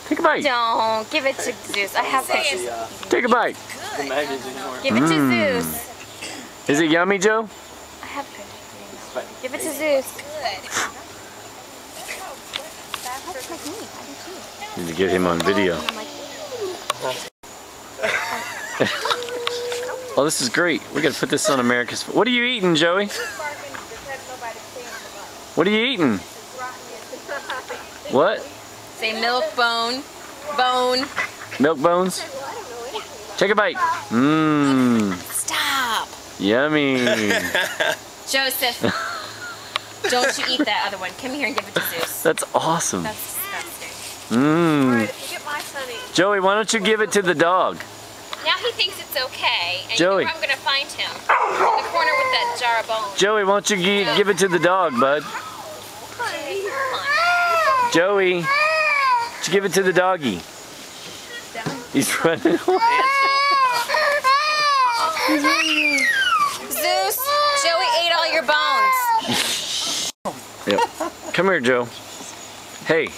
Take a bite. Don't. Give it to Zeus. I have pictures. Take a bite. Give it to Zeus. Is it yummy, Joe? I have pictures. Give it to Zeus. Need to get him on video. Oh, this is great. We're gonna put this on America's. What are you eating, Joey? What are you eating? What? Say milk bone. Bone. Milk bones? Take a bite. Mmm. Stop. Yummy. Joseph. Don't you eat that other one. Come here and give it to Zeus. That's awesome. That's disgusting. Mmm. Get my sonny. Joey, why don't you give it to the dog? Now he thinks it's okay. And Joey. you know where I'm going to find him? In the corner with that jar of bones. Joey, why don't you give it to the dog, bud? Joey, why don't you give it to the doggy? He's running away. Zeus, Joey ate all your bones. Yep. Come here, Joe. Hey,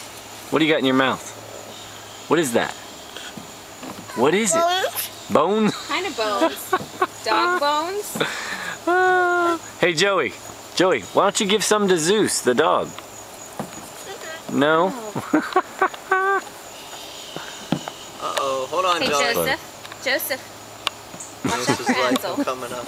what do you got in your mouth? What is that? What is it? Bone? Kind of bones. Dog bones? Hey, Joey. Joey, why don't you give some to Zeus, the dog? No? Uh-oh, hold on, Hey, Joey. Joseph. Joseph. Watch out for Ansel. Coming up.